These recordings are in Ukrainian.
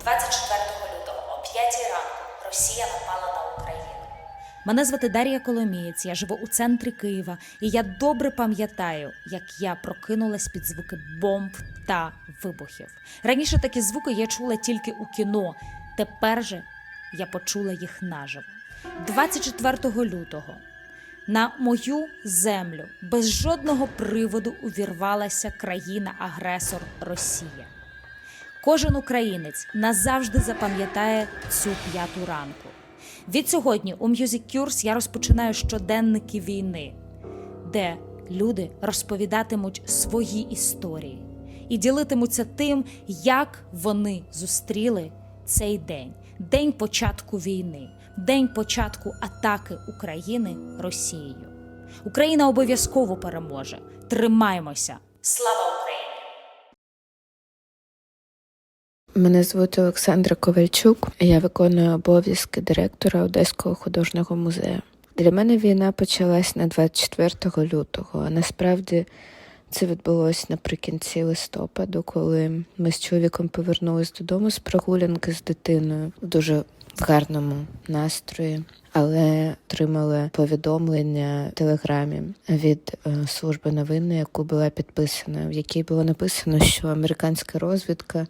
24 лютого о 5 ранку Росія напала на Україну. Мене звати Дар'я Коломієць, я живу у центрі Києва, і я добре пам'ятаю, як я прокинулась під звуки бомб та вибухів. Раніше такі звуки я чула тільки у кіно, тепер же я почула їх наживо. 24 лютого на мою землю без жодного приводу увірвалася країна-агресор Росія. Кожен українець назавжди запам'ятає цю 5 ранку. Відсьогодні у Music Cures я розпочинаю щоденники війни, де люди розповідатимуть свої історії і ділитимуться тим, як вони зустріли цей день. День початку війни, день початку атаки України Росією. Україна обов'язково переможе. Тримаймося! Слава Україні! Мене звуть Олександра Ковальчук, я виконую обов'язки директора Одеського художнього музею. Для мене війна почалась на 24 лютого, а насправді це відбулося наприкінці листопаду, коли ми з чоловіком повернулись додому з прогулянки з дитиною в дуже гарному настрої, але отримали повідомлення в телеграмі від служби новин, яку була підписана, в якій було написано, що американська розвідка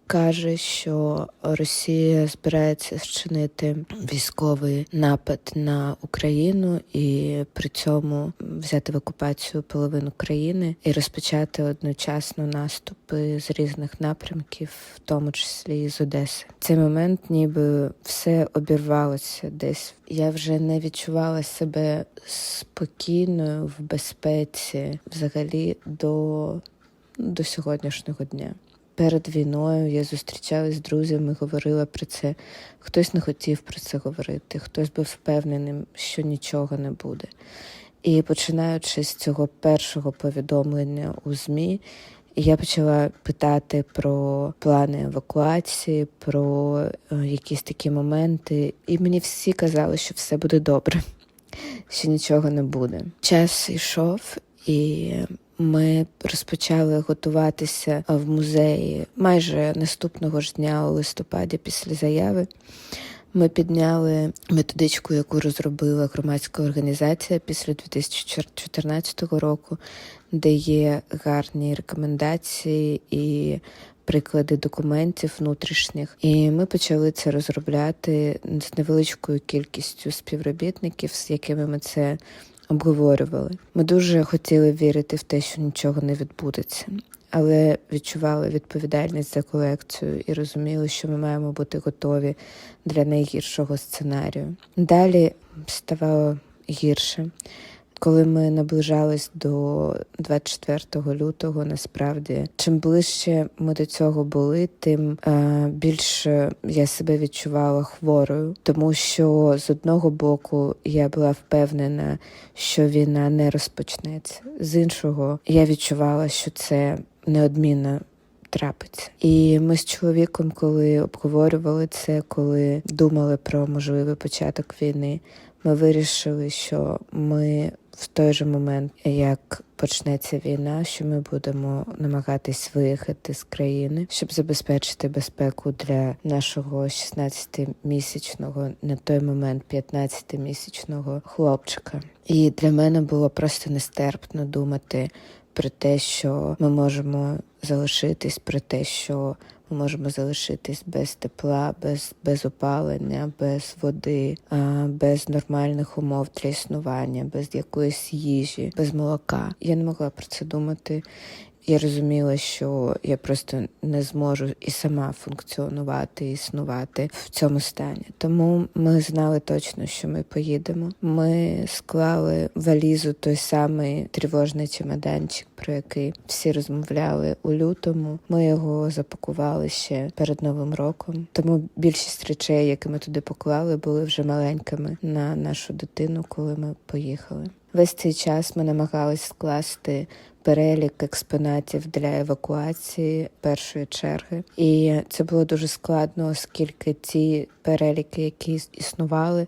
каже, що Росія збирається зчинити військовий напад на Україну і при цьому взяти в окупацію половину країни і розпочати одночасно наступи з різних напрямків, в тому числі і з Одеси. В цей момент ніби все обірвалося десь. Я вже не відчувала себе спокійною, в безпеці взагалі до сьогоднішнього дня. Перед війною я зустрічалась з друзями, говорила про це. Хтось не хотів про це говорити, хтось був впевнений, що нічого не буде. І починаючи з цього першого повідомлення у ЗМІ, я почала питати про плани евакуації, про якісь такі моменти. І мені всі казали, що все буде добре, що нічого не буде. Час йшов, і ми розпочали готуватися в музеї майже наступного ж дня у листопаді після заяви. Ми підняли методичку, яку розробила громадська організація після 2014 року, де є гарні рекомендації і приклади документів внутрішніх. І ми почали це розробляти з невеличкою кількістю співробітників, з якими ми це обговорювали. Ми дуже хотіли вірити в те, що нічого не відбудеться, але відчували відповідальність за колекцію і розуміли, що ми маємо бути готові для найгіршого сценарію. Далі ставало гірше. Коли ми наближались до 24 лютого, насправді, чим ближче ми до цього були, тим більше я себе відчувала хворою. Тому що з одного боку я була впевнена, що війна не розпочнеться. З іншого я відчувала, що це неодмінно трапиться. І ми з чоловіком, коли обговорювали це, коли думали про можливий початок війни, ми вирішили, що ми в той же момент, як почнеться війна, що ми будемо намагатись виїхати з країни, щоб забезпечити безпеку для нашого 16-місячного, на той момент 15-місячного хлопчика. І для мене було просто нестерпно думати про те, що ми можемо залишитись, про те, що ми можемо залишитись без тепла, без опалення, без води, без нормальних умов для існування, без якоїсь їжі, без молока. Я не могла про це думати. Я розуміла, що я просто не зможу і сама функціонувати, існувати в цьому стані. Тому ми знали точно, що ми поїдемо. Ми склали валізу, той самий тривожний чемоданчик, про який всі розмовляли у лютому. Ми його запакували ще перед Новим роком. Тому більшість речей, які ми туди поклали, були вже маленькими на нашу дитину, коли ми поїхали. Весь цей час ми намагались скласти перелік експонатів для евакуації першої черги. І це було дуже складно, оскільки ті переліки, які існували,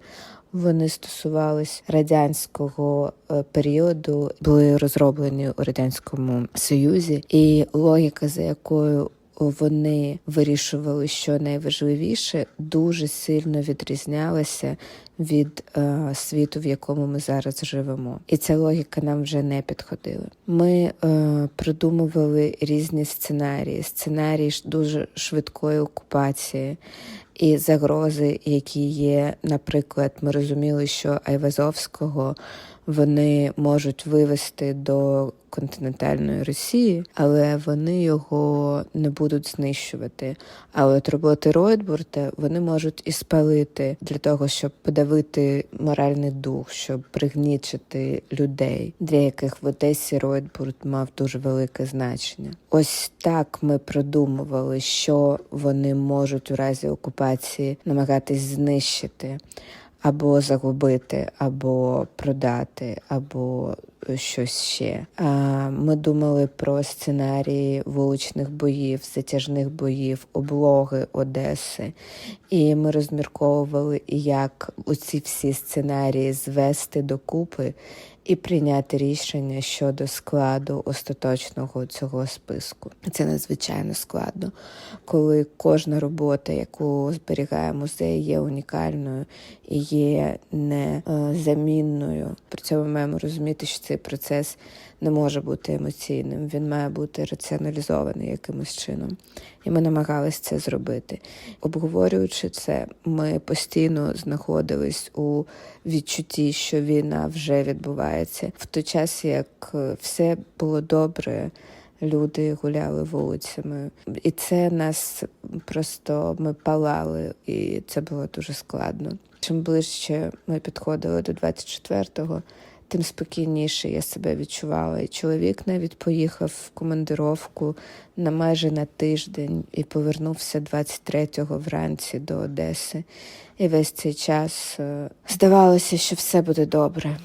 вони стосувались радянського періоду, були розроблені у Радянському Союзі. І логіка, за якою вони вирішували, що найважливіше, дуже сильно відрізнялася від світу, в якому ми зараз живемо. І ця логіка нам вже не підходила. Ми продумували різні сценарії дуже швидкої окупації і загрози, які є. Наприклад, ми розуміли, що Айвазовського вони можуть вивести до континентальної Росії, але вони його не будуть знищувати. А от роботи Ройтбурда вони можуть і спалити для того, щоб подавити моральний дух, щоб пригнічити людей, для яких в Одесі Ройтбурд мав дуже велике значення. Ось так ми продумували, що вони можуть у разі окупації намагатись знищити, або загубити, або продати, або щось ще. Ми думали про сценарії вуличних боїв, затяжних боїв, облоги Одеси. І ми розмірковували, як оці всі сценарії звести докупи і прийняти рішення щодо складу остаточного цього списку. Це надзвичайно складно, коли кожна робота, яку зберігає музей, є унікальною і є незамінною. При цьому маємо розуміти, що цей процес не може бути емоційним, він має бути раціоналізований якимось чином. І ми намагалися це зробити. Обговорюючи це, ми постійно знаходились у відчутті, що війна вже відбувається. В той час, як все було добре, люди гуляли вулицями. І це нас просто, ми палали, і це було дуже складно. Чим ближче ми підходили до 24-го, тим спокійніше я себе відчувала. І чоловік навіть поїхав в командировку майже на тиждень і повернувся 23-го вранці до Одеси. І весь цей час здавалося, що все буде добре.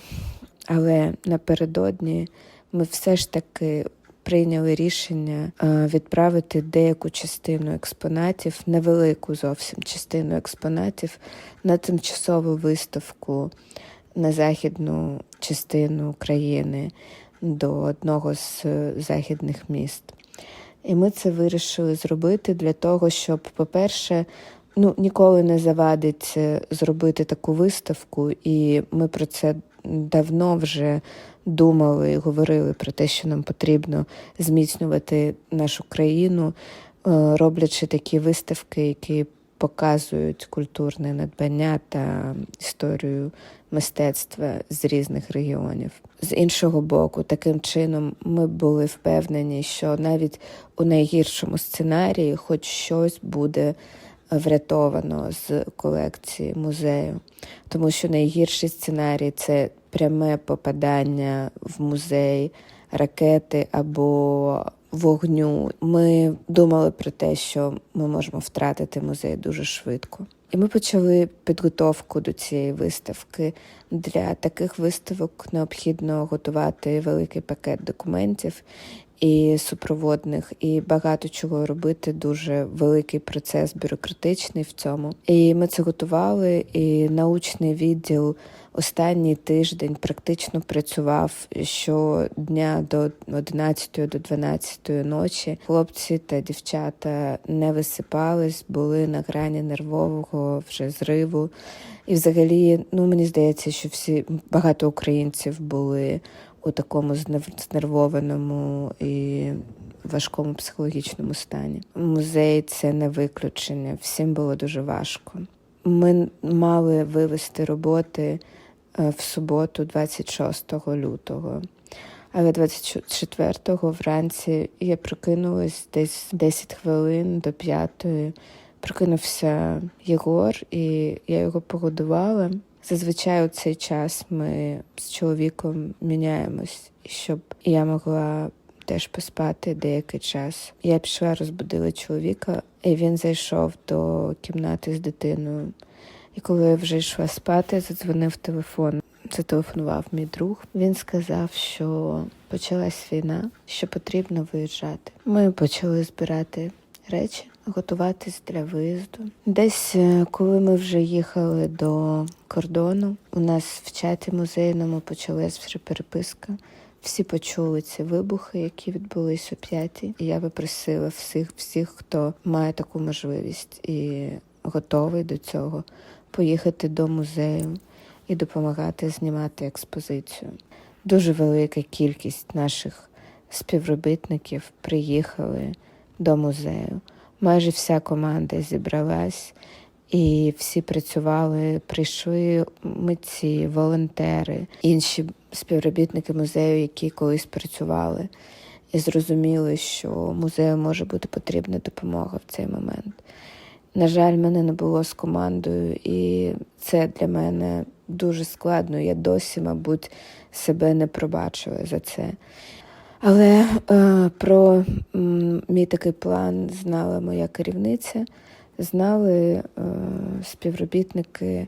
Але напередодні ми все ж таки прийняли рішення відправити деяку частину експонатів, невелику зовсім частину експонатів, на тимчасову виставку на західну частину країни, до одного з західних міст. І ми це вирішили зробити для того, щоб, по-перше, ніколи не завадить зробити таку виставку, і ми про це давно вже думали і говорили про те, що нам потрібно зміцнювати нашу країну, роблячи такі виставки, які показують культурне надбання та історію мистецтва з різних регіонів. З іншого боку, таким чином ми були впевнені, що навіть у найгіршому сценарії хоч щось буде врятовано з колекції музею. Тому що найгірший сценарій – це пряме попадання в музей ракети або вогню. Ми думали про те, що ми можемо втратити музей дуже швидко. І ми почали підготовку до цієї виставки. Для таких виставок необхідно готувати великий пакет документів і супроводних, і багато чого робити, дуже великий процес бюрократичний в цьому. І ми це готували, і научний відділ останній тиждень практично працював щодня до 11 до 12 ночі. Хлопці та дівчата не висипались, були на грані нервового вже зриву. І взагалі, мені здається, що багато українців були у такому знервованому і важкому психологічному стані. Музей – це не виключення, всім було дуже важко. Ми мали вивести роботи в суботу, 26 лютого. Але 24-го вранці я прокинулась десь 10 хвилин до 5-ї. Прокинувся Єгор, і я його погодувала. Зазвичай у цей час ми з чоловіком міняємось, щоб я могла теж поспати деякий час. Я пішла, розбудила чоловіка, і він зайшов до кімнати з дитиною. І коли я вже йшла спати, задзвонив телефон. Зателефонував мій друг. Він сказав, що почалась війна, що потрібно виїжджати. Ми почали збирати речі, готуватись для виїзду. Десь, коли ми вже їхали до кордону, у нас в чаті музейному почалась вже переписка Всі почули ці вибухи, які відбулись о 5-й. І я би просила всіх, хто має таку можливість і готовий до цього, поїхати до музею і допомагати знімати експозицію. Дуже велика кількість наших співробітників приїхали до музею. Майже вся команда зібралась, і всі працювали, прийшли митці, волонтери, інші співробітники музею, які колись працювали, і зрозуміли, що музею може бути потрібна допомога в цей момент. На жаль, мене не було з командою, і це для мене дуже складно. Я досі, мабуть, себе не пробачила за це. Але про мій такий план знала моя керівниця, знали співробітники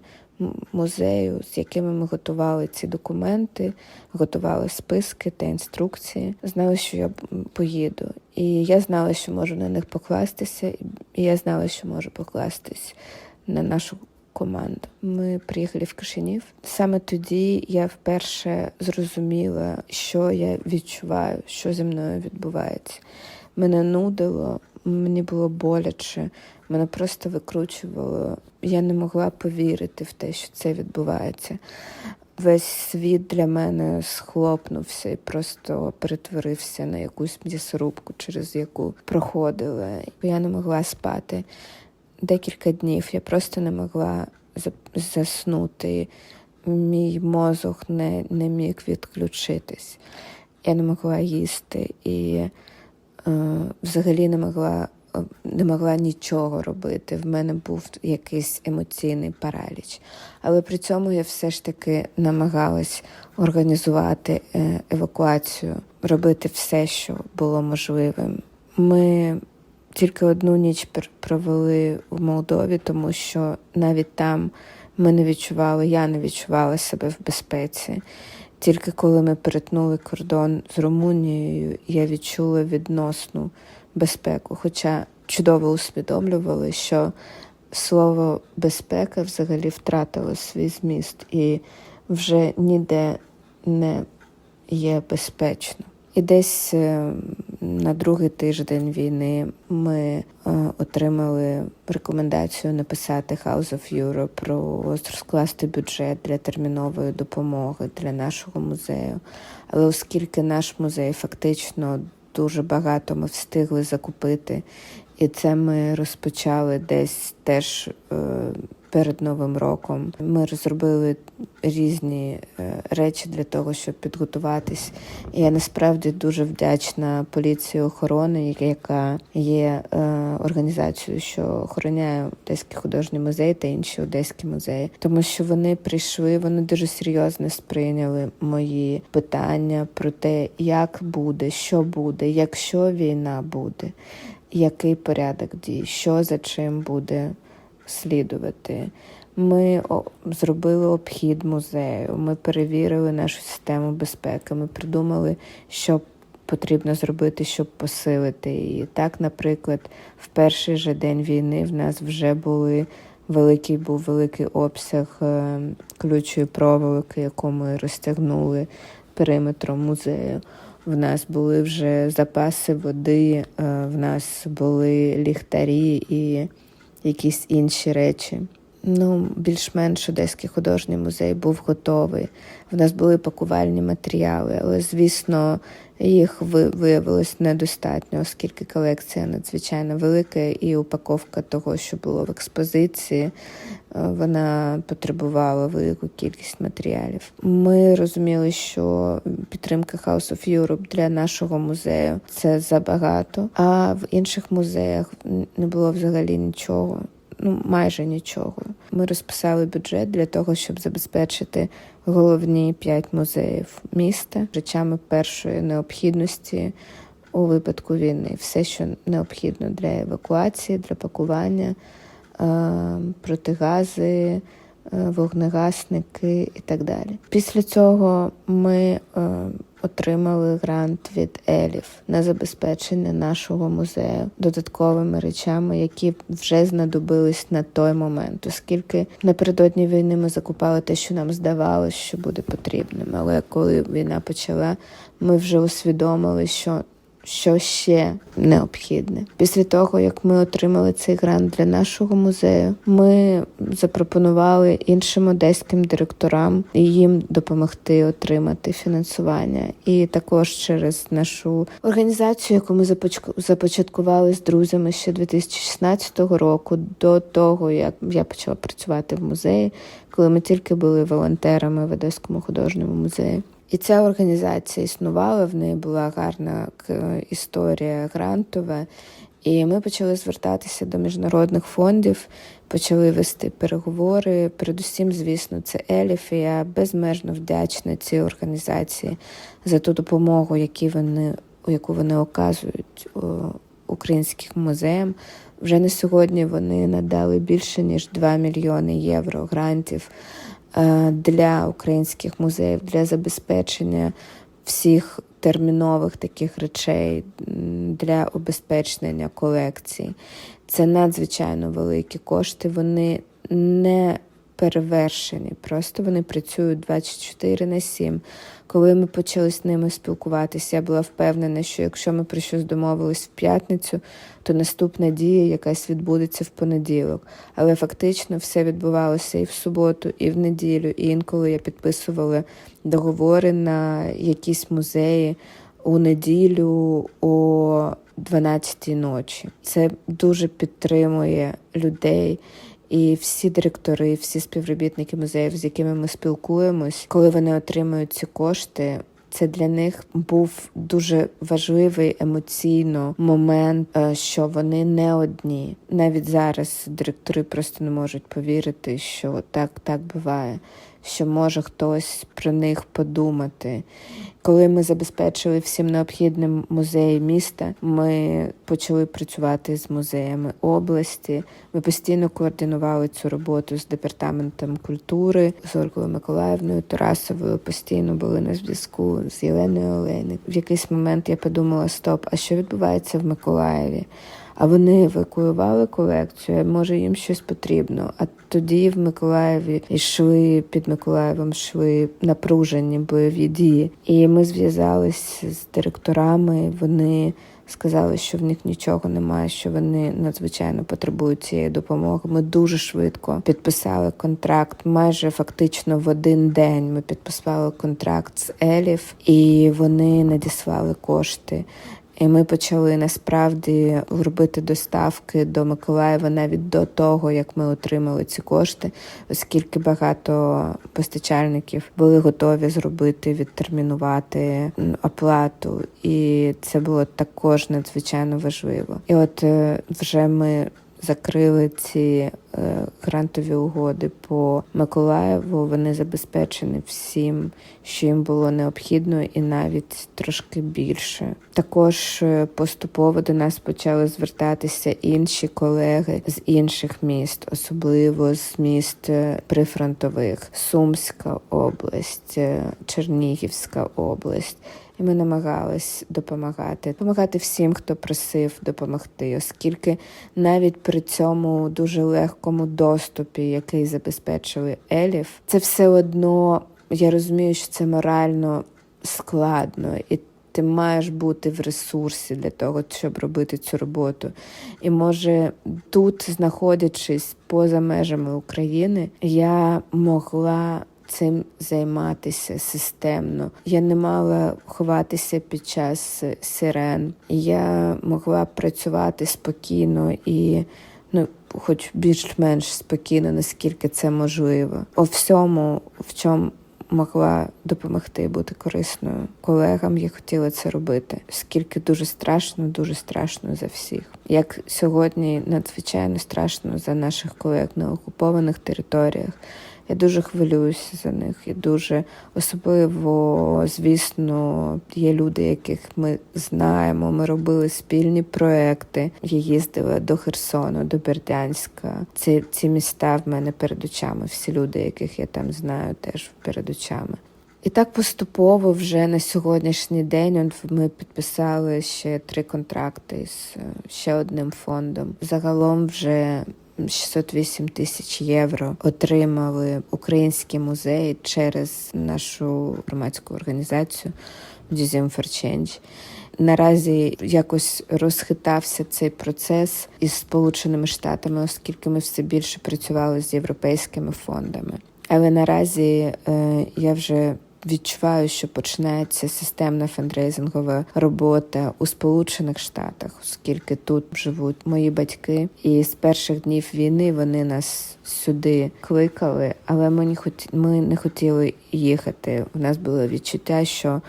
музею, з якими ми готували ці документи, готували списки та інструкції. Знали, що я поїду. І я знала, що можу на них покластися, і я знала, що можу покластись на нашу команду. Ми приїхали в Кишинів. Саме тоді я вперше зрозуміла, що я відчуваю, що зі мною відбувається. Мене нудило, мені було боляче, мене просто викручувало. Я не могла повірити в те, що це відбувається. Весь світ для мене схлопнувся і просто перетворився на якусь м'ясорубку, через яку проходила. Я не могла спати. Декілька днів я просто не могла заснути. Мій мозок не міг відключитись. Я не могла їсти і взагалі не могла нічого робити. В мене був якийсь емоційний параліч. Але при цьому я все ж таки намагалась організувати евакуацію, робити все, що було можливим. Ми тільки одну ніч провели в Молдові, тому що навіть там я не відчувала себе в безпеці. Тільки коли ми перетнули кордон з Румунією, я відчула відносну безпеку, хоча чудово усвідомлювали, що слово «безпека» взагалі втратило свій зміст і вже ніде не є безпечно. І десь на другий тиждень війни ми отримали рекомендацію написати House of Europe, розкласти бюджет для термінової допомоги для нашого музею. Але оскільки наш музей фактично дуже багато ми встигли закупити, і це ми розпочали десь теж перед Новим роком. Ми розробили різні речі для того, щоб підготуватись. І я насправді дуже вдячна поліції охорони, яка є організацією, що охороняє Одеський художній музей та інші одеські музеї. Тому що вони прийшли, вони дуже серйозно сприйняли мої питання про те, як буде, що буде, якщо війна буде, який порядок дій, що за чим буде слідувати. Ми зробили обхід музею, ми перевірили нашу систему безпеки, ми придумали, що потрібно зробити, щоб посилити її. Так, наприклад, в перший же день війни в нас вже був великий обсяг колючої проволоки, яку ми розтягнули периметром музею. В нас були вже запаси води, в нас були ліхтарі і якісь інші речі. Більш-менш Одеський художній музей був готовий. В нас були пакувальні матеріали, але, звісно, їх виявилось недостатньо, оскільки колекція надзвичайно велика і упаковка того, що було в експозиції, вона потребувала велику кількість матеріалів. Ми розуміли, що підтримка House of Europe для нашого музею – це забагато, а в інших музеях не було взагалі нічого. Майже нічого. Ми розписали бюджет для того, щоб забезпечити головні 5 музеїв міста речами першої необхідності у випадку війни. Все, що необхідно для евакуації, для пакування, протигази, вогнегасники і так далі. Після цього ми отримали грант від ЕЛІФ на забезпечення нашого музею додатковими речами, які вже знадобились на той момент, оскільки напередодні війни ми закупали те, що нам здавалося, що буде потрібним. Але коли війна почала, ми вже усвідомили, що ще необхідне. Після того, як ми отримали цей грант для нашого музею, ми запропонували іншим одеським директорам їм допомогти отримати фінансування. І також через нашу організацію, яку ми започаткували з друзями ще 2016 року, до того, як я почала працювати в музеї, коли ми тільки були волонтерами в Одеському художньому музеї. І ця організація існувала, в неї була гарна історія грантова, і ми почали звертатися до міжнародних фондів, почали вести переговори. Передусім, звісно, це ЕЛІФ, і я безмежно вдячна цій організації за ту допомогу, яку вони оказують українським музеям. Вже на сьогодні вони надали більше, ніж 2 мільйони євро грантів для українських музеїв, для забезпечення всіх термінових таких речей, для обезпечення колекцій. Це надзвичайно великі кошти, вони не перевершені, просто вони працюють 24/7. Коли ми почали з ними спілкуватися, я була впевнена, що якщо ми про щось домовились в п'ятницю, то наступна дія якась відбудеться в понеділок. Але фактично все відбувалося і в суботу, і в неділю, і інколи я підписувала договори на якісь музеї у неділю о 12-й ночі. Це дуже підтримує людей. І всі директори, всі співробітники музеїв, з якими ми спілкуємось, коли вони отримують ці кошти, це для них був дуже важливий емоційно момент, що вони не одні. Навіть зараз директори просто не можуть повірити, що так буває, що може хтось про них подумати. Коли ми забезпечили всім необхідним музеї міста, ми почали працювати з музеями області. Ми постійно координували цю роботу з департаментом культури, з Ольгою Миколаївною Тарасовою, постійно були на зв'язку з Єленою Олейник. В якийсь момент я подумала, стоп, а що відбувається в Миколаєві? А вони евакуювали колекцію, може їм щось потрібно. А тоді в Миколаєві під Миколаєвом йшли напружені бойові дії. І ми зв'язалися з директорами, вони сказали, що в них нічого немає, що вони надзвичайно потребують цієї допомоги. Ми дуже швидко підписали контракт, майже фактично в один день ми підписали контракт з ЕЛІФ, і вони надіслали кошти. І ми почали насправді робити доставки до Миколаєва навіть до того, як ми отримали ці кошти, оскільки багато постачальників були готові відтермінувати оплату. І це було також надзвичайно важливо. І от вже ми закрили ці грантові угоди по Миколаєву, вони забезпечені всім, що їм було необхідно, і навіть трошки більше. Також поступово до нас почали звертатися інші колеги з інших міст, особливо з міст прифронтових. Сумська область, Чернігівська область. І ми намагались допомагати всім, хто просив допомогти, оскільки навіть при цьому дуже легкому доступі, який забезпечили ЕЛІФ, це все одно, я розумію, що це морально складно, і ти маєш бути в ресурсі для того, щоб робити цю роботу. І може тут, знаходячись поза межами України, я могла цим займатися системно. Я не мала ховатися під час сирен. Я могла працювати спокійно і, хоч більш-менш спокійно, наскільки це можливо. У всьому, в чому могла допомогти, бути корисною колегам, я хотіла це робити. Оскільки дуже страшно за всіх. Як сьогодні надзвичайно страшно за наших колег на окупованих територіях, Я дуже хвилююся за них. Я дуже особливо, звісно, є люди, яких ми знаємо. Ми робили спільні проекти. Я їздила до Херсону, до Бердянська. Ці міста в мене перед очами. Всі люди, яких я там знаю, теж перед очами. І так поступово вже на сьогоднішній день ми підписали ще 3 контракти з ще одним фондом. Загалом вже 608 тисяч євро отримали українські музеї через нашу громадську організацію Museum for Change. Наразі якось розхитався цей процес із Сполученими Штатами, оскільки ми все більше працювали з європейськими фондами. Але наразі я вже відчуваю, що починається системна фандрейзингова робота у Сполучених Штатах, оскільки тут живуть мої батьки. І з перших днів війни вони нас сюди кликали, але ми не хотіли їхати. У нас було відчуття, що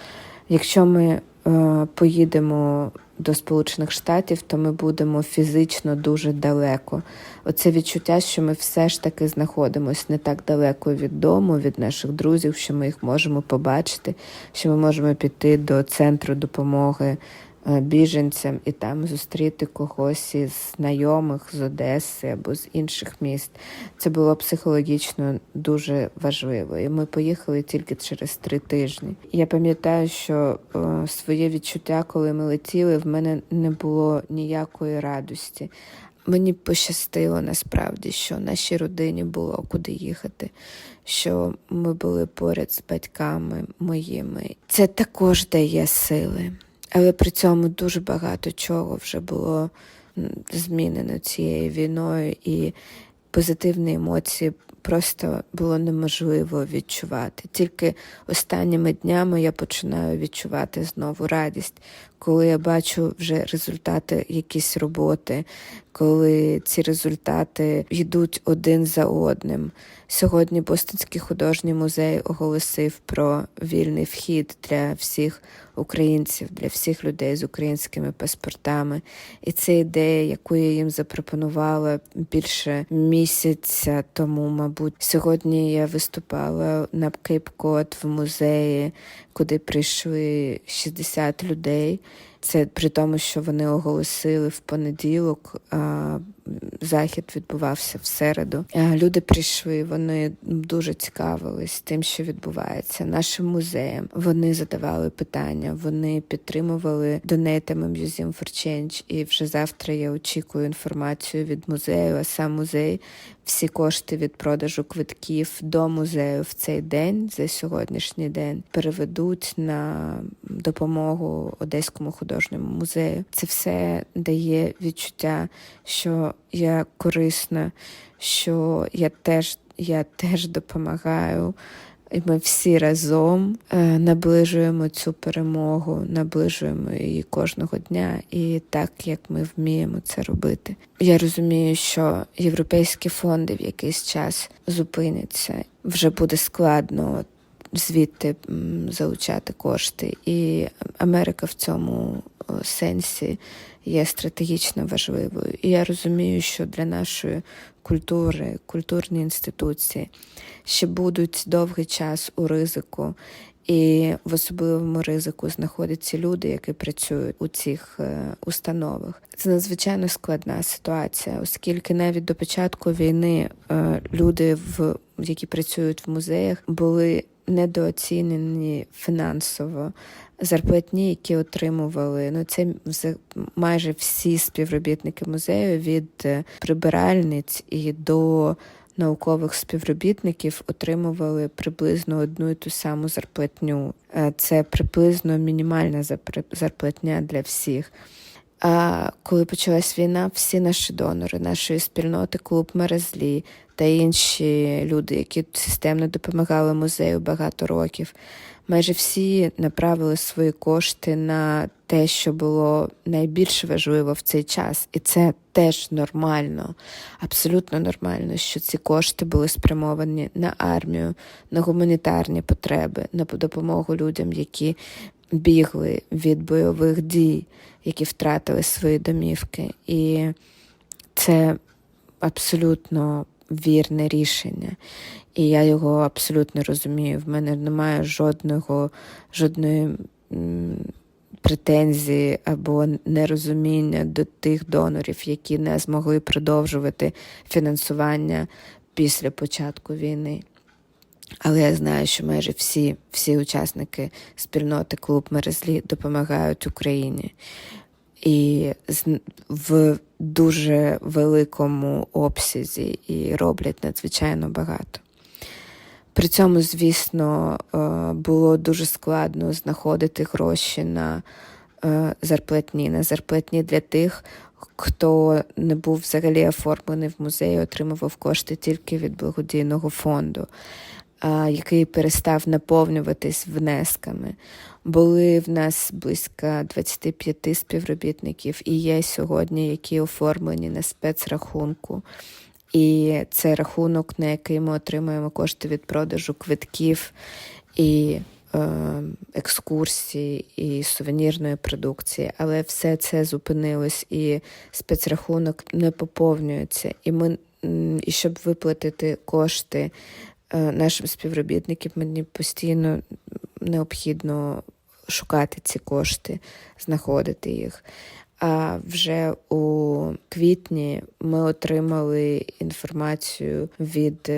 якщо ми поїдемо до Сполучених Штатів, то ми будемо фізично дуже далеко. Оце відчуття, що ми все ж таки знаходимося не так далеко від дому, від наших друзів, що ми їх можемо побачити, що ми можемо піти до центру допомоги біженцям і там зустріти когось із знайомих з Одеси або з інших міст. Це було психологічно дуже важливо. І ми поїхали тільки через 3 тижні. Я пам'ятаю, що своє відчуття, коли ми летіли, в мене не було ніякої радості. Мені пощастило насправді, що нашій родині було куди їхати, що ми були поряд з батьками моїми. Це також дає сили. Але при цьому дуже багато чого вже було змінено цією війною, і позитивні емоції просто було неможливо відчувати. Тільки останніми днями я починаю відчувати знову радість, коли я бачу вже результати якісь роботи, коли ці результати йдуть один за одним. Сьогодні Бостонський художній музей оголосив про вільний вхід для всіх українців, для всіх людей з українськими паспортами. І це ідея, яку я їм запропонувала більше місяця тому, мабуть. Сьогодні я виступала на Кейп-Код в музеї, куди прийшли 60 людей. Це при тому, що вони оголосили в понеділок, а захід відбувався в середу. Люди прийшли, вони дуже цікавились тим, що відбувається нашим музеєм. Вони задавали питання, вони підтримували донейтами Museum for Change. І вже завтра я очікую інформацію від музею, а сам музей всі кошти від продажу квитків до музею в цей день, за сьогоднішній день, переведуть на допомогу Одеському художньому музею. Це все дає відчуття, що я корисна, що я теж допомагаю. І ми всі разом наближуємо цю перемогу, наближуємо її кожного дня, і так, як ми вміємо це робити. Я розумію, що європейські фонди в якийсь час зупиняться. Вже буде складно звідти залучати кошти. І Америка в цьому сенсі є стратегічно важливою. І я розумію, що для нашої культури, культурні інституції ще будуть довгий час у ризику. І в особливому ризику знаходяться люди, які працюють у цих установах. Це надзвичайно складна ситуація, оскільки навіть до початку війни люди, які працюють в музеях, були недооцінені фінансово. Зарплатні, які отримували, це майже всі співробітники музею, від прибиральниць і до наукових співробітників, отримували приблизно одну і ту саму зарплатню. Це приблизно мінімальна зарплатня для всіх. А коли почалась війна, всі наші донори, нашої спільноти, клуб Мерезлі та інші люди, які системно допомагали музею багато років, майже всі направили свої кошти на те, що було найбільш важливо в цей час. І це теж нормально, абсолютно нормально, що ці кошти були спрямовані на армію, на гуманітарні потреби, на допомогу людям, які бігли від бойових дій, які втратили свої домівки. І це абсолютно вірне рішення. І я його абсолютно розумію. В мене немає жодної претензії або нерозуміння до тих донорів, які не змогли продовжувати фінансування після початку війни. Але я знаю, що майже всі учасники спільноти «Клуб Мерезлі» допомагають Україні. І в дуже великому обсязі і роблять надзвичайно багато. При цьому, звісно, було дуже складно знаходити гроші на зарплатні для тих, хто не був взагалі оформлений в музеї, отримував кошти тільки від благодійного фонду, який перестав наповнюватись внесками. Були в нас близько 25 співробітників і є сьогодні, які оформлені на спецрахунку. І це рахунок, на який ми отримуємо кошти від продажу квитків і екскурсій, і сувенірної продукції. Але все це зупинилось, і спецрахунок не поповнюється. І щоб виплатити кошти нашим співробітникам, мені постійно необхідно шукати ці кошти, знаходити їх. А вже у квітні ми отримали інформацію від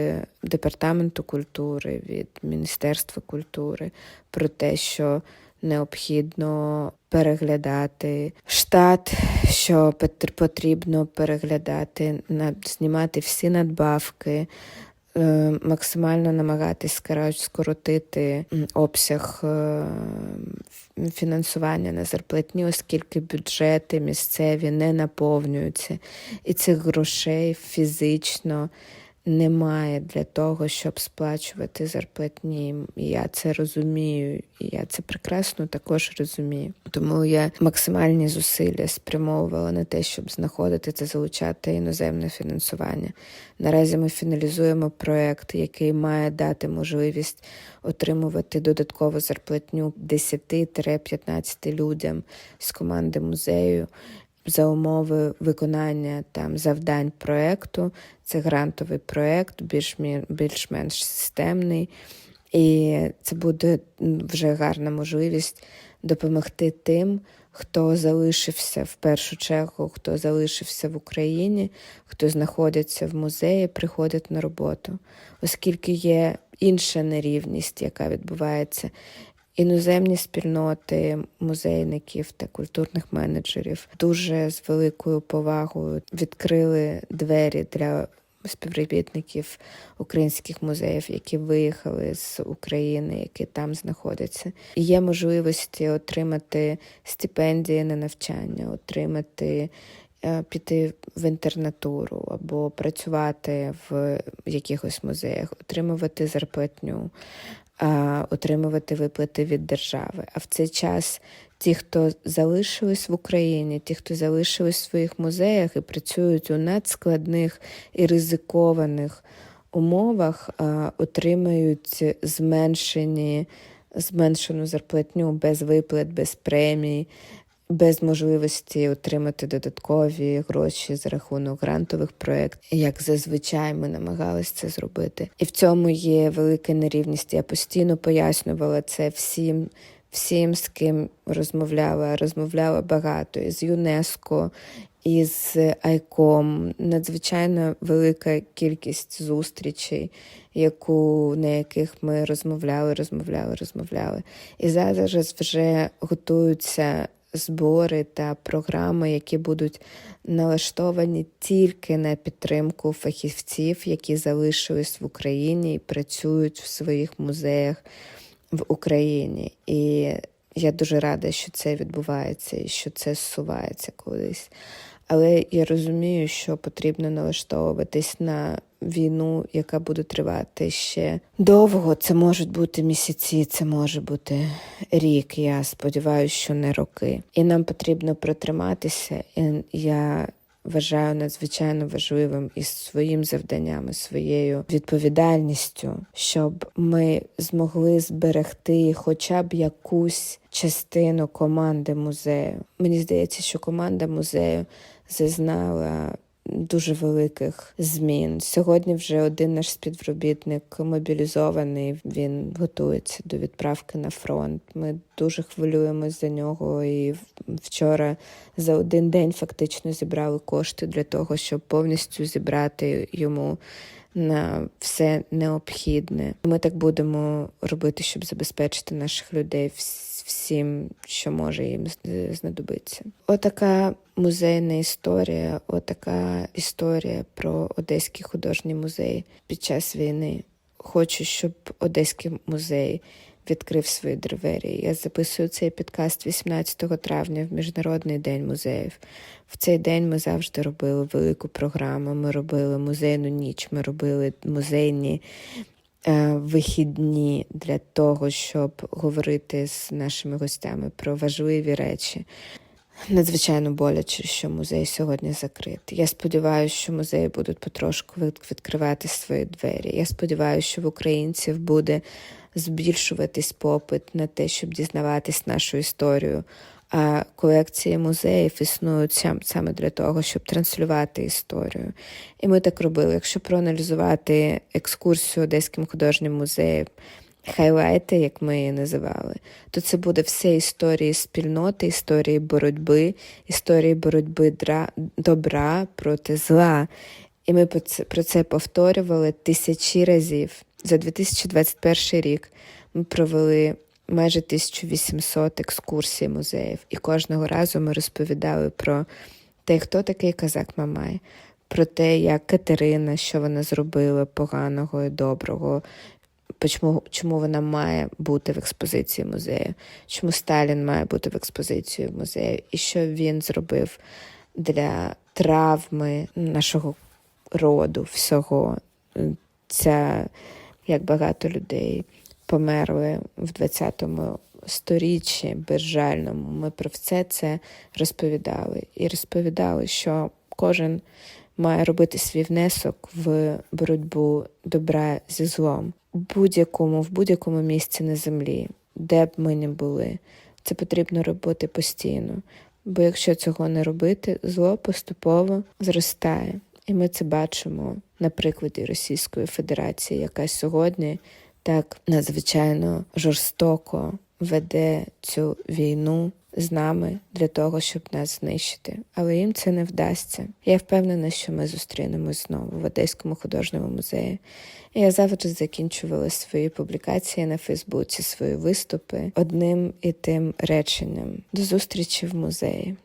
Департаменту культури, від Міністерства культури про те, що необхідно переглядати штат, що потрібно переглядати, знімати всі надбавки, максимально намагатись скоротити обсяг фінансування на зарплатні, оскільки бюджети місцеві не наповнюються. І цих грошей фізично немає для того, щоб сплачувати зарплатні. І я це розумію, і я це прекрасно також розумію. Тому я максимальні зусилля спрямовувала на те, щоб знаходити та залучати іноземне фінансування. Наразі ми фіналізуємо проект, який має дати можливість отримувати додаткову зарплатню 10-15 людям з команди музею за умови виконання завдань проекту. Це грантовий проект, більш-менш системний. І це буде вже гарна можливість допомогти тим, хто залишився в першу чергу, хто залишився в Україні, хто знаходиться в музеї, приходить на роботу. Оскільки є інша нерівність, яка відбувається. Іноземні спільноти музейників та культурних менеджерів дуже з великою повагою відкрили двері для співробітників українських музеїв, які виїхали з України, які там знаходяться. І є можливості отримати стипендії на навчання, піти в інтернатуру або працювати в якихось музеях, отримувати зарплатню, отримувати виплати від держави. А в цей час ті, хто залишились в Україні, ті, хто залишились в своїх музеях і працюють у надскладних і ризикованих умовах, отримають зменшену зарплатню без виплат, без премій, без можливості отримати додаткові гроші за рахунок грантових проєктів, як зазвичай ми намагалися це зробити. І в цьому є велика нерівність. Я постійно пояснювала це всім, з ким розмовляла багато, із ЮНЕСКО, із ICOM, надзвичайно велика кількість зустрічей, на яких ми розмовляли. І зараз вже готуються збори та програми, які будуть налаштовані тільки на підтримку фахівців, які залишились в Україні і працюють в своїх музеях в Україні. І я дуже рада, що це відбувається і що це зсувається колись. Але я розумію, що потрібно налаштовуватись на війну, яка буде тривати ще довго. Це можуть бути місяці, це може бути рік. Я сподіваюся, що не роки. І нам потрібно протриматися. І я вважаю надзвичайно важливим із своїм завданням, своєю відповідальністю, щоб ми змогли зберегти хоча б якусь частину команди музею. Мені здається, що команда музею зазнала дуже великих змін. Сьогодні вже один наш співробітник мобілізований, він готується до відправки на фронт. Ми дуже хвилюємось за нього, і вчора за один день фактично зібрали кошти для того, щоб повністю зібрати йому на все необхідне. Ми так будемо робити, щоб забезпечити наших людей всім, що може їм знадобитися. Отака музейна історія, отака історія про Одеський художній музей під час війни. Хочу, щоб Одеський музей відкрив свої двері. Я записую цей підкаст 18 травня в Міжнародний день музеїв. В цей день ми завжди робили велику програму, ми робили музейну ніч, ми робили музейні вихідні для того, щоб говорити з нашими гостями про важливі речі. Надзвичайно боляче, що музей сьогодні закритий. Я сподіваюся, що музеї будуть потрошку відкривати свої двері. Я сподіваюся, що в українців буде збільшуватись попит на те, щоб дізнаватись нашу історію. А колекції музеїв існують саме для того, щоб транслювати історію. І ми так робили. Якщо проаналізувати екскурсію Одеським художнім музеєм, хайлайти, як ми її називали, то це буде все історії спільноти, історії боротьби добра проти зла. І ми про це повторювали тисячі разів. За 2021 рік ми провели майже 1800 екскурсій музеїв. І кожного разу ми розповідали про те, хто такий Казак Мамай, про те, як Катерина, що вона зробила поганого і доброго, чому вона має бути в експозиції музею, чому Сталін має бути в експозиції музею, і що він зробив для травми нашого роду, всього. Як багато людей померли в 20-му сторіччі безжальному. Ми про все це розповідали. І розповідали, що кожен має робити свій внесок в боротьбу добра зі злом. В будь-якому місці на землі, де б ми не були. Це потрібно робити постійно. Бо якщо цього не робити, зло поступово зростає. І ми це бачимо на прикладі Російської Федерації, яка сьогодні так надзвичайно жорстоко веде цю війну з нами для того, щоб нас знищити. Але їм це не вдасться. Я впевнена, що ми зустрінемось знову в Одеському художньому музеї. І я завжди закінчувала свої публікації на Фейсбуці, свої виступи одним і тим реченням. До зустрічі в музеї.